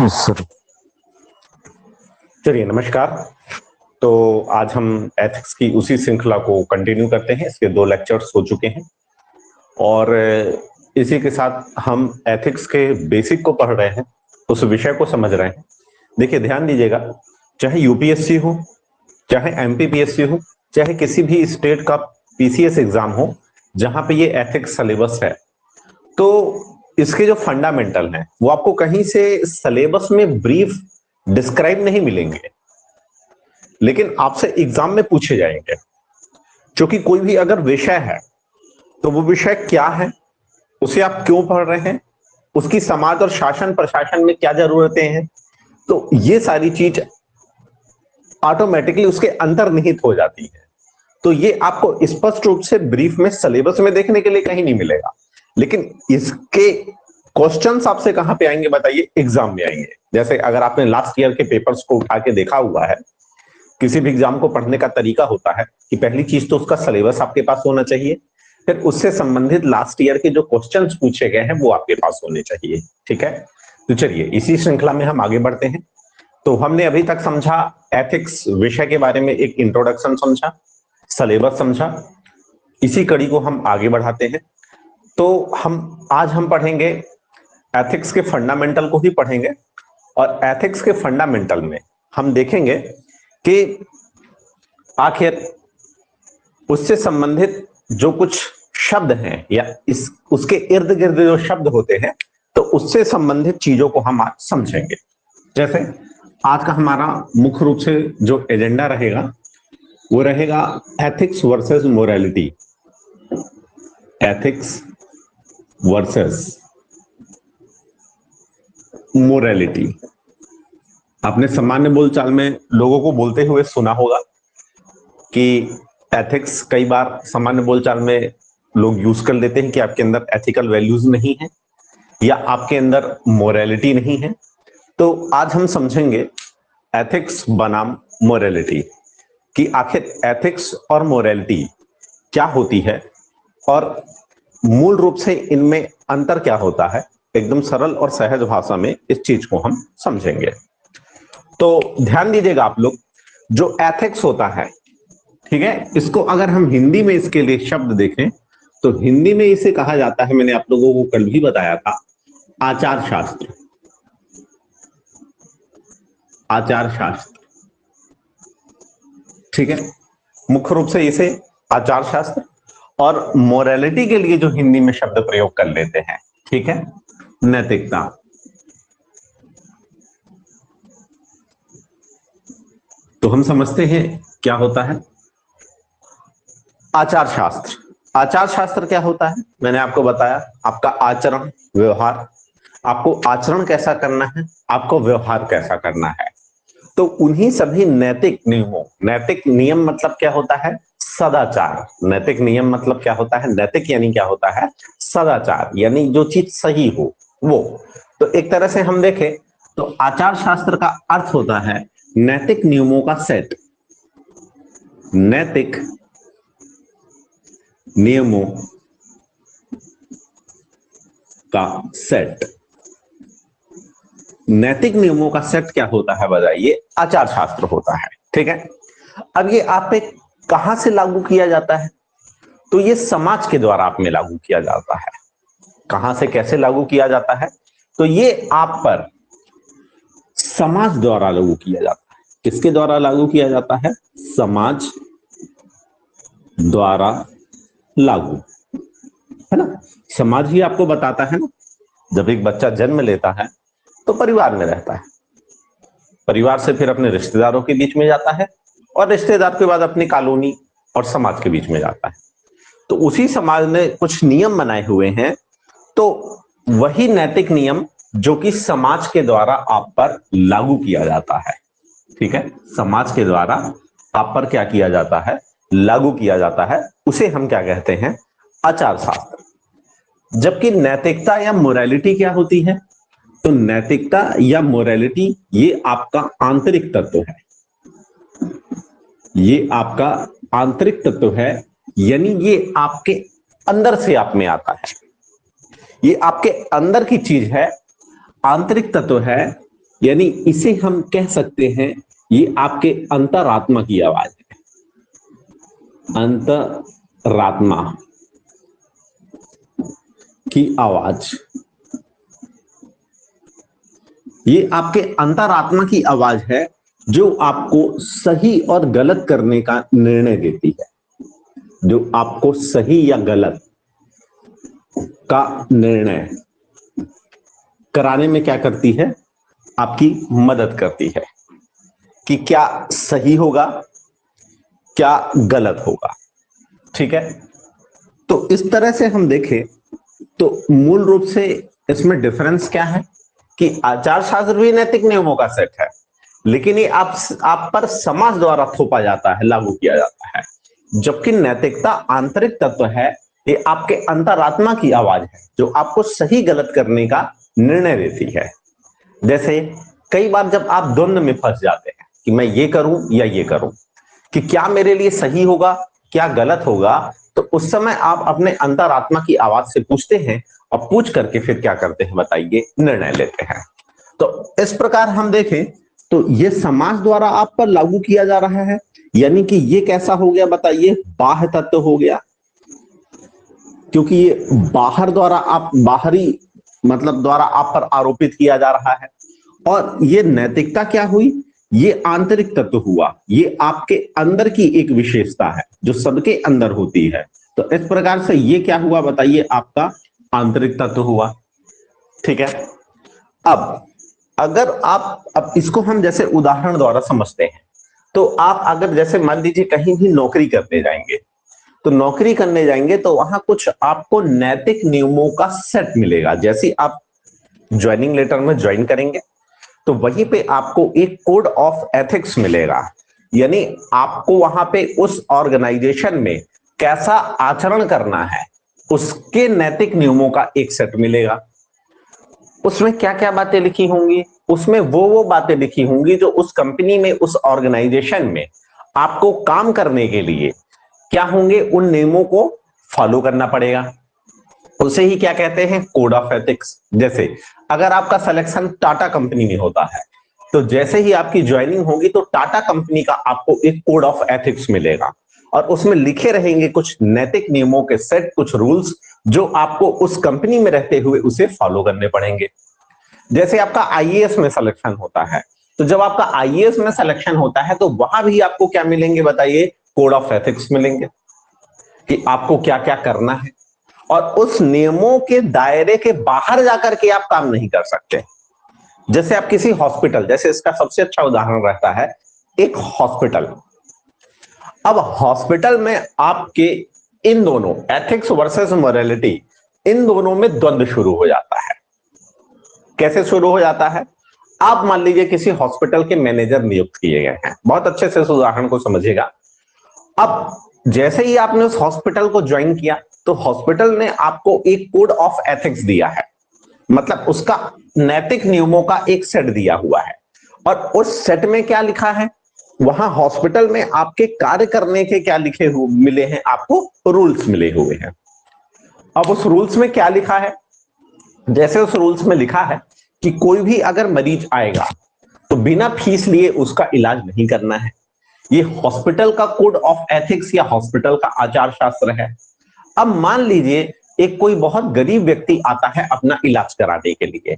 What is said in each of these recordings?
Sir. चलिए नमस्कार। तो आज हम एथिक्स की उसी श्रृंखला को कंटिन्यू करते हैं। इसके 2 लेक्चर्स हो चुके हैं और इसी के साथ हम एथिक्स के बेसिक को पढ़ रहे हैं, उस विषय को समझ रहे हैं। देखिए ध्यान दीजिएगा, चाहे यूपीएससी हो, चाहे एमपीपीएससी हो, चाहे किसी भी स्टेट का पीसीएस एग्जाम हो जहां पे ये एथिक्स सिलेबस है, तो इसके जो फंडामेंटल हैं वो आपको कहीं से सिलेबस में ब्रीफ डिस्क्राइब नहीं मिलेंगे, लेकिन आपसे एग्जाम में पूछे जाएंगे। क्योंकि कोई भी अगर विषय है तो वो विषय क्या है, उसे आप क्यों पढ़ रहे हैं, उसकी समाज और शासन प्रशासन में क्या जरूरतें हैं, तो ये सारी चीज ऑटोमेटिकली उसके अंतर्निहित हो जाती है। तो ये आपको स्पष्ट रूप से ब्रीफ में सिलेबस में देखने के लिए कहीं नहीं मिलेगा, लेकिन इसके क्वेश्चंस आपसे कहां पे आएंगे बताइए? एग्जाम में आएंगे। जैसे अगर आपने लास्ट ईयर के पेपर्स को उठा के देखा हुआ है, किसी भी एग्जाम को पढ़ने का तरीका होता है कि पहली चीज तो उसका सिलेबस आपके पास होना चाहिए, फिर उससे संबंधित लास्ट ईयर के जो क्वेश्चंस पूछे गए हैं वो आपके पास होने चाहिए। ठीक है, तो चलिए इसी श्रृंखला में हम आगे बढ़ते हैं। तो हमने अभी तक समझा एथिक्स विषय के बारे में, एक इंट्रोडक्शन समझा, सिलेबस समझा। इसी कड़ी को हम आगे बढ़ाते हैं। तो आज हम पढ़ेंगे एथिक्स के फंडामेंटल को ही पढ़ेंगे, और एथिक्स के फंडामेंटल में हम देखेंगे कि आखिर उससे संबंधित जो कुछ शब्द हैं या उसके इर्द गिर्द जो शब्द होते हैं, तो उससे संबंधित चीजों को हम आज समझेंगे। जैसे आज का हमारा मुख्य रूप से जो एजेंडा रहेगा वो रहेगा ethics versus morality. Ethics versus morality. आपने सामान्य बोलचाल में लोगों को बोलते हुए सुना होगा कि एथिक्स, कई बार सामान्य बोलचाल में लोग यूज कर लेते हैं कि आपके अंदर एथिकल वैल्यूज नहीं है या आपके अंदर मोरालिटी नहीं है। तो आज हम समझेंगे एथिक्स बनाम मोरालिटी, कि आखिर एथिक्स और मोरालिटी क्या होती है और मूल रूप से इनमें अंतर क्या होता है। एकदम सरल और सहज भाषा में इस चीज को हम समझेंगे। तो ध्यान दीजिएगा आप लोग, जो एथिक्स होता है, ठीक है, इसको अगर हम हिंदी में इसके लिए शब्द देखें तो हिंदी में इसे कहा जाता है, मैंने आप लोगों को कल भी बताया था, आचार शास्त्र। आचार शास्त्र, ठीक है, मुख्य रूप से इसे आचार शास्त्र। और मोरालिटी के लिए जो हिंदी में शब्द प्रयोग कर लेते हैं, ठीक है, नैतिकता। तो हम समझते हैं क्या होता है आचार शास्त्र। आचार शास्त्र क्या होता है? मैंने आपको बताया, आपका आचरण, व्यवहार, आपको आचरण कैसा करना है, आपको व्यवहार कैसा करना है। तो उन्हीं सभी नैतिक नियमों, नैतिक नियम मतलब क्या होता है? सदाचार। नैतिक नियम मतलब क्या होता है? नैतिक यानी क्या होता है? सदाचार, यानी जो चीज सही हो वो। तो एक तरह से हम देखें तो आचार शास्त्र का अर्थ होता है नैतिक नियमों का सेट। नैतिक नियमों का सेट। नैतिक नियमों का सेट क्या होता है बताइए? आचार शास्त्र होता है। ठीक है, अब ये आप पे कहां से लागू किया जाता है? तो ये समाज के द्वारा आप में लागू किया जाता है। कहां से कैसे लागू किया जाता है? तो ये आप पर समाज द्वारा लागू किया जाता है। किसके द्वारा लागू किया जाता है? समाज द्वारा लागू, है ना। समाज ही आपको बताता है ना, जब एक बच्चा जन्म लेता है तो परिवार में रहता है, परिवार से फिर अपने रिश्तेदारों के बीच में जाता है, और रिश्तेदार के बाद अपनी कॉलोनी और समाज के बीच में जाता है। तो उसी समाज ने कुछ नियम बनाए हुए हैं, तो वही नैतिक नियम जो कि समाज के द्वारा आप पर लागू किया जाता है। ठीक है, समाज के द्वारा आप पर क्या किया जाता है? लागू किया जाता है। उसे हम क्या कहते हैं? आचार शास्त्र। जबकि नैतिकता या मोरालिटी क्या होती है? तो नैतिकता या मोरालिटी ये आपका आंतरिक तत्व है। ये आपका आंतरिक तत्व है, यानी ये आपके अंदर से आप में आता है। ये आपके अंदर की चीज है, आंतरिक तत्व है, यानी इसे हम कह सकते हैं ये आपके अंतरात्मा की आवाज है। अंतरात्मा की आवाज, ये आपके अंतरात्मा की आवाज है जो आपको सही और गलत करने का निर्णय देती है, जो आपको सही या गलत का निर्णय कराने में क्या करती है, आपकी मदद करती है कि क्या सही होगा, क्या गलत होगा। ठीक है, तो इस तरह से हम देखें तो मूल रूप से इसमें डिफरेंस क्या है कि आचार शास्त्र भी नैतिक नियमों का सेट है, लेकिन ये आप पर समाज द्वारा थोपा जाता है, लागू किया जाता है, जबकि नैतिकता आंतरिक तत्व है, ये आपके अंतरात्मा की आवाज है जो आपको सही गलत करने का निर्णय देती है। जैसे कई बार जब आप द्वंद्व में फंस जाते हैं कि मैं ये करूं या ये करूं, कि क्या मेरे लिए सही होगा, क्या गलत होगा, तो उस समय आप अपने अंतरात्मा की आवाज से पूछते हैं और पूछ करके फिर क्या करते हैं बताइए, निर्णय लेते हैं। तो इस प्रकार हम देखें तो ये समाज द्वारा आप पर लागू किया जा रहा है, यानी कि ये कैसा हो गया बताइए, बाह्य तत्व हो गया, क्योंकि ये बाहरी मतलब द्वारा आप पर आरोपित किया जा रहा है। और ये नैतिकता क्या हुई, ये आंतरिक तत्व हुआ, ये आपके अंदर की एक विशेषता है जो सबके अंदर होती है। तो इस प्रकार से ये क्या हुआ बताइए, आपका आंतरिक तत्व हुआ। ठीक है, अब अगर आप अब इसको हम जैसे उदाहरण द्वारा समझते हैं, तो आप अगर जैसे मान लीजिए कहीं भी नौकरी करने जाएंगे, तो नौकरी करने जाएंगे तो वहां कुछ आपको नैतिक नियमों का सेट मिलेगा। जैसे आप ज्वाइनिंग लेटर में ज्वाइन करेंगे तो वहीं पे आपको एक कोड ऑफ एथिक्स मिलेगा, यानी आपको वहां पे उस ऑर्गेनाइजेशन में कैसा आचरण करना है उसके नैतिक नियमों का एक सेट मिलेगा। उसमें क्या क्या बातें लिखी होंगी, उसमें वो बातें लिखी होंगी जो उस कंपनी में, उस ऑर्गेनाइजेशन में आपको काम करने के लिए क्या होंगे, उन नियमों को फॉलो करना पड़ेगा। उसे ही क्या कहते हैं, कोड ऑफ एथिक्स। जैसे अगर आपका सिलेक्शन टाटा कंपनी में होता है तो जैसे ही आपकी ज्वाइनिंग होगी तो टाटा कंपनी का आपको एक कोड ऑफ एथिक्स मिलेगा और उसमें लिखे रहेंगे कुछ नैतिक नियमों के सेट, कुछ रूल्स जो आपको उस कंपनी में रहते हुए उसे फॉलो करने पड़ेंगे। जैसे आपका आईएएस में सिलेक्शन होता है, तो जब आपका आईएएस में सिलेक्शन होता है तो वहां भी आपको क्या मिलेंगे बताइए, कोड ऑफ एथिक्स मिलेंगे कि आपको क्या क्या करना है, और उस नियमों के दायरे के बाहर जाकर के आप काम नहीं कर सकते। जैसे आप किसी हॉस्पिटल, जैसे इसका सबसे अच्छा उदाहरण रहता है एक हॉस्पिटल। अब हॉस्पिटल में आपके इन दोनों एथिक्स वर्सेस मोरालिटी, इन दोनों में द्वंद्व शुरू हो जाता है। कैसे शुरू हो जाता है, आप मान लीजिए किसी हॉस्पिटल के मैनेजर नियुक्त किए गए हैं, बहुत अच्छे से इस उदाहरण को समझिएगा। अब जैसे ही आपने उस हॉस्पिटल को ज्वाइन किया तो हॉस्पिटल ने आपको एक कोड ऑफ एथिक्स दिया है, मतलब उसका नैतिक नियमों का एक सेट दिया हुआ है, और उस सेट में क्या लिखा है, वहां हॉस्पिटल में आपके कार्य करने के क्या लिखे हुए मिले हैं, आपको रूल्स मिले हुए हैं। अब उस रूल्स में क्या लिखा है, जैसे उस रूल्स में लिखा है कि कोई भी अगर मरीज आएगा तो बिना फीस लिए उसका इलाज नहीं करना है। ये हॉस्पिटल का कोड ऑफ एथिक्स या हॉस्पिटल का आचार शास्त्र है। अब मान लीजिए एक कोई बहुत गरीब व्यक्ति आता है अपना इलाज कराने के लिए,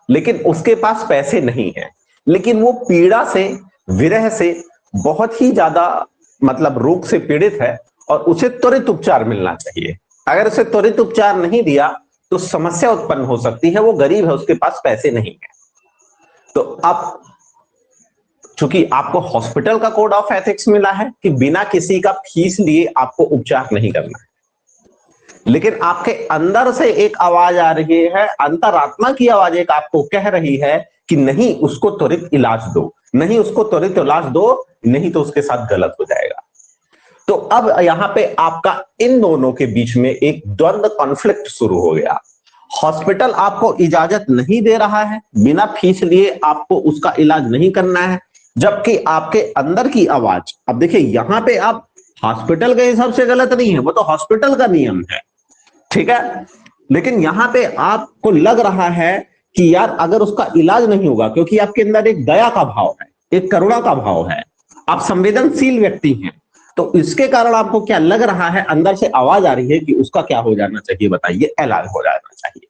लेकिन उसके पास पैसे नहीं है, लेकिन वो पीड़ा से, विरह से बहुत ही ज्यादा मतलब रोग से पीड़ित है और उसे त्वरित उपचार मिलना चाहिए। अगर उसे त्वरित उपचार नहीं दिया तो समस्या उत्पन्न हो सकती है, वो गरीब है, उसके पास पैसे नहीं है। तो अब चूंकि आपको हॉस्पिटल का कोड ऑफ एथिक्स मिला है कि बिना किसी का फीस लिए आपको उपचार नहीं करना है, लेकिन आपके अंदर से एक आवाज आ रही है, अंतरात्मा की आवाज एक आपको कह रही है कि नहीं उसको त्वरित इलाज दो, नहीं उसको त्वरित इलाज दो, नहीं तो उसके साथ गलत हो जाएगा। तो अब यहां पे आपका इन दोनों के बीच में एक द्वंद्व, कॉन्फ्लिक्ट शुरू हो गया। हॉस्पिटल आपको इजाजत नहीं दे रहा है, बिना फीस लिए आपको उसका इलाज नहीं करना है, जबकि आपके अंदर की आवाज, अब देखिए यहां पे आप हॉस्पिटल के हिसाब से गलत नहीं है, वो तो हॉस्पिटल का नियम है, ठीक है, लेकिन यहां पे आपको लग रहा है कि यार अगर उसका इलाज नहीं होगा, क्योंकि आपके अंदर एक दया का भाव है, एक करुणा का भाव है, आप संवेदनशील व्यक्ति हैं, तो इसके कारण आपको क्या लग रहा है, अंदर से आवाज आ रही है कि उसका क्या हो जाना चाहिए बताइए, इलाज हो जाना चाहिए।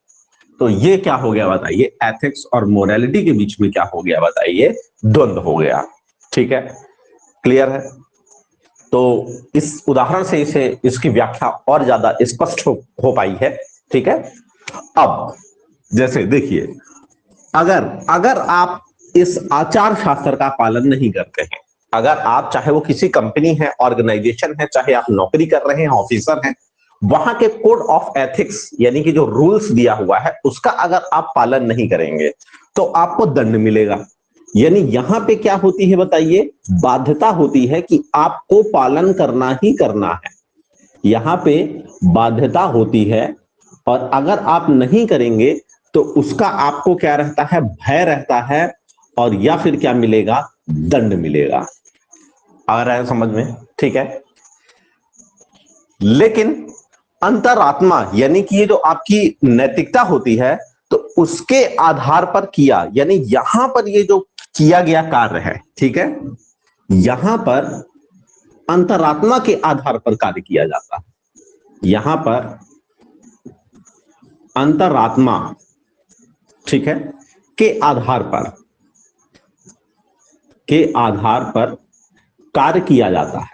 तो ये क्या हो गया बताइए, एथिक्स और मोरालिटी के बीच में क्या हो गया बताइए, द्वंद्व हो गया। ठीक है, क्लियर है। तो इस उदाहरण से इसे इसकी व्याख्या और ज्यादा स्पष्ट हो पाई है। ठीक है, अब जैसे देखिए, अगर अगर आप इस आचार शास्त्र का पालन नहीं करते हैं, अगर आप, चाहे वो किसी कंपनी है, ऑर्गेनाइजेशन है, चाहे आप नौकरी कर रहे हैं, ऑफिसर हैं, वहां के कोड ऑफ एथिक्स यानी कि जो रूल्स दिया हुआ है उसका अगर आप पालन नहीं करेंगे तो आपको दंड मिलेगा। यानी यहां पे क्या होती है बताइए, बाध्यता होती है कि आपको पालन करना ही करना है, यहां पे बाध्यता होती है, और अगर आप नहीं करेंगे तो उसका आपको क्या रहता है, भय रहता है, और या फिर क्या मिलेगा, दंड मिलेगा। आ रहा है समझ में? ठीक है, लेकिन अंतरात्मा यानी कि ये जो आपकी नैतिकता होती है, तो उसके आधार पर किया, यानी यहां पर ये जो किया गया कार्य है, ठीक है, यहां पर अंतरात्मा के आधार पर कार्य किया जाता है, यहां पर अंतरात्मा, ठीक है, के आधार पर कार्य किया जाता है।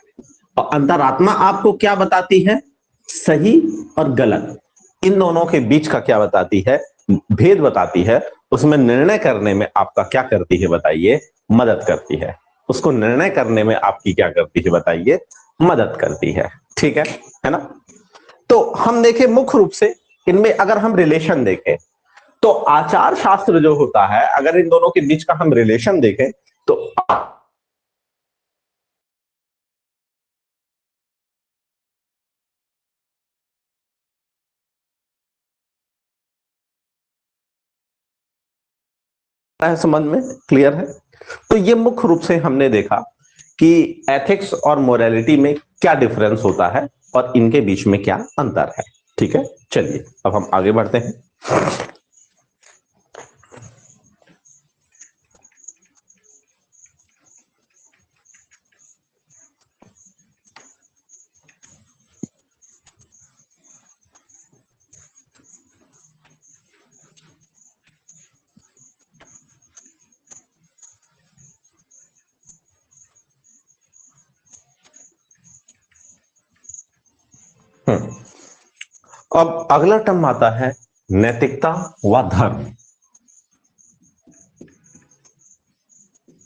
और अंतरात्मा आपको क्या बताती है, सही और गलत, इन दोनों के बीच का क्या बताती है, भेद बताती है। उसमें निर्णय करने में आपका क्या करती है बताइए, मदद करती है। उसको निर्णय करने में आपकी क्या करती है बताइए, मदद करती है। ठीक है ना। तो हम देखें मुख्य रूप से इनमें अगर हम रिलेशन देखें, तो आचार शास्त्र जो होता है, अगर इन दोनों के बीच का हम रिलेशन देखें तो है, समझ में क्लियर है। तो ये मुख्य रूप से हमने देखा कि एथिक्स और मोरालिटी में क्या डिफरेंस होता है और इनके बीच में क्या अंतर है। ठीक है, चलिए अब हम आगे बढ़ते हैं। अब अगला टर्म आता है नैतिकता व धर्म।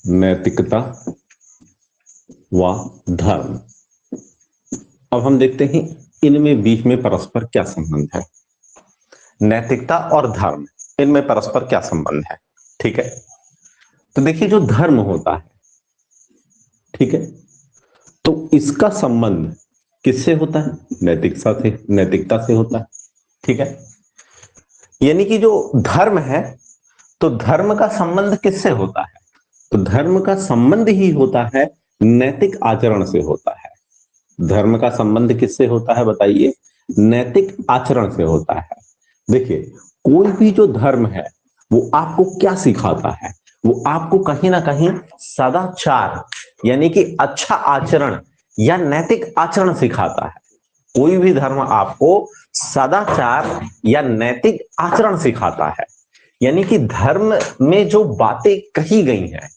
नैतिकता व धर्म, अब हम देखते हैं इनमें बीच में परस्पर क्या संबंध है। नैतिकता और धर्म, इनमें परस्पर क्या संबंध है। ठीक है, तो देखिए जो धर्म होता है, ठीक है, तो इसका संबंध किससे होता है, नैतिकता से होता है। ठीक है, यानी कि जो धर्म है, तो धर्म का संबंध किससे होता है, तो धर्म का संबंध ही होता है नैतिक आचरण से होता है। धर्म का संबंध किससे होता है बताइए, नैतिक आचरण से होता है। देखिए कोई भी जो धर्म है वो आपको क्या सिखाता है, वो आपको कहीं ना कहीं सदाचार यानी कि अच्छा आचरण या नैतिक आचरण सिखाता है। कोई भी धर्म आपको सदाचार या नैतिक आचरण सिखाता है। यानी कि धर्म में जो बातें कही गई हैं,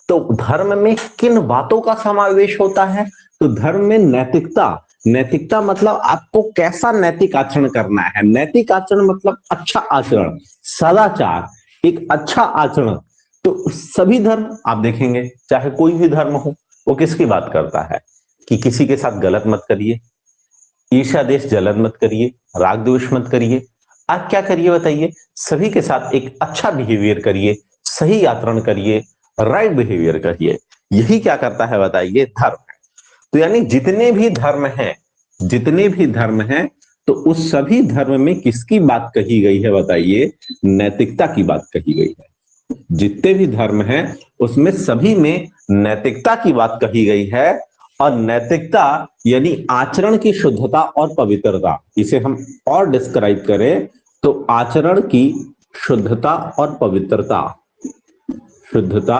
तो धर्म में किन बातों का समावेश होता है, तो धर्म में नैतिकता मतलब आपको कैसा नैतिक आचरण करना है। नैतिक आचरण मतलब अच्छा आचरण, सदाचार, एक अच्छा आचरण। तो सभी धर्म आप देखेंगे, चाहे कोई भी धर्म हो, वो किसकी बात करता है कि किसी के साथ गलत मत करिए, ईर्ष्या देश जलन मत करिए, राग द्वेष मत करिए। आप क्या करिए बताइए, सभी के साथ एक अच्छा बिहेवियर करिए, सही आचरण करिए, राइट बिहेवियर करिए। यही क्या करता है बताइए, धर्म है। तो यानी जितने भी धर्म हैं, तो उस सभी धर्म में किसकी बात कही गई है बताइए, नैतिकता की बात कही गई है। जितने भी धर्म हैं उसमें सभी में नैतिकता की बात कही गई है। और नैतिकता यानी आचरण की शुद्धता और पवित्रता, इसे हम और डिस्क्राइब करें तो आचरण की शुद्धता और पवित्रता, शुद्धता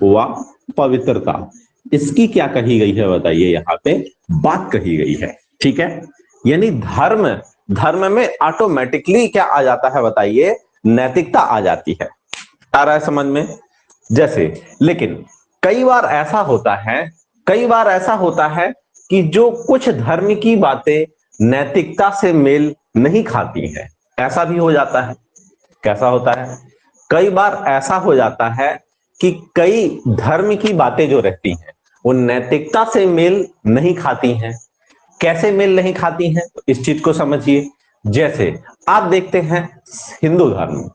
व पवित्रता, इसकी क्या कही गई है बताइए, यहां पे बात कही गई है। ठीक है, यानी धर्म, धर्म में ऑटोमेटिकली क्या आ जाता है बताइए, नैतिकता आ जाती है। आ रहा है समझ में? जैसे, लेकिन कई बार ऐसा होता है, कई बार ऐसा होता है कि जो कुछ धर्म की बातें नैतिकता से मेल नहीं खाती हैं, ऐसा भी हो जाता है। कैसा होता है? कई बार ऐसा हो जाता है कि कई धर्म की बातें जो रहती हैं वो नैतिकता से मेल नहीं खाती हैं। कैसे मेल नहीं खाती हैं, तो इस चीज को समझिए। जैसे आप देखते हैं हिंदू धर्म,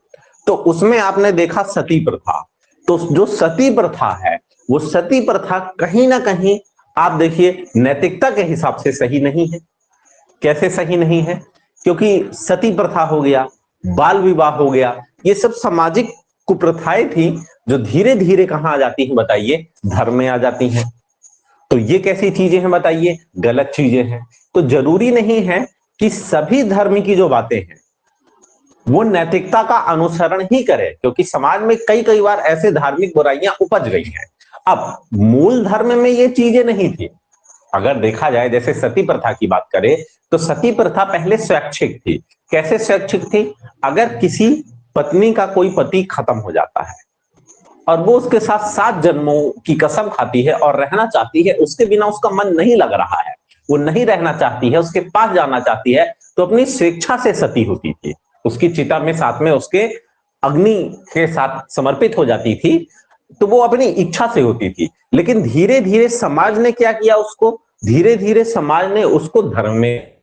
तो उसमें आपने देखा सती प्रथा। तो जो सती प्रथा है, वो सती प्रथा कहीं ना कहीं आप देखिए नैतिकता के हिसाब से सही नहीं है। कैसे सही नहीं है? क्योंकि सती प्रथा हो गया, बाल विवाह हो गया, ये सब सामाजिक कुप्रथाएं थी जो धीरे धीरे कहां आ जाती हैं बताइए, धर्म में आ जाती हैं। तो ये कैसी चीजें हैं बताइए, गलत चीजें हैं। तो जरूरी नहीं है कि सभी धर्म की जो बातें हैं वो नैतिकता का अनुसरण ही करें, क्योंकि समाज में कई कई बार ऐसे धार्मिक बुराइयां उपज गई हैं। अब मूल धर्म में ये चीजें नहीं थी। अगर देखा जाए, जैसे सती प्रथा की बात करें, तो सती प्रथा पहले स्वैच्छिक थी। कैसे स्वैच्छिक थी? अगर किसी पत्नी का कोई पति खत्म हो जाता है और वो उसके साथ 7 जन्मों की कसम खाती है और रहना चाहती है, उसके बिना उसका मन नहीं लग रहा है, वो नहीं रहना चाहती है, उसके पास जाना चाहती है, तो अपनी स्वेच्छा से सती होती थी। उसकी चिता में साथ में उसके अग्नि के साथ समर्पित हो जाती थी। तो वो अपनी इच्छा से होती थी। लेकिन धीरे धीरे समाज ने क्या किया, उसको धीरे धीरे समाज ने उसको धर्म में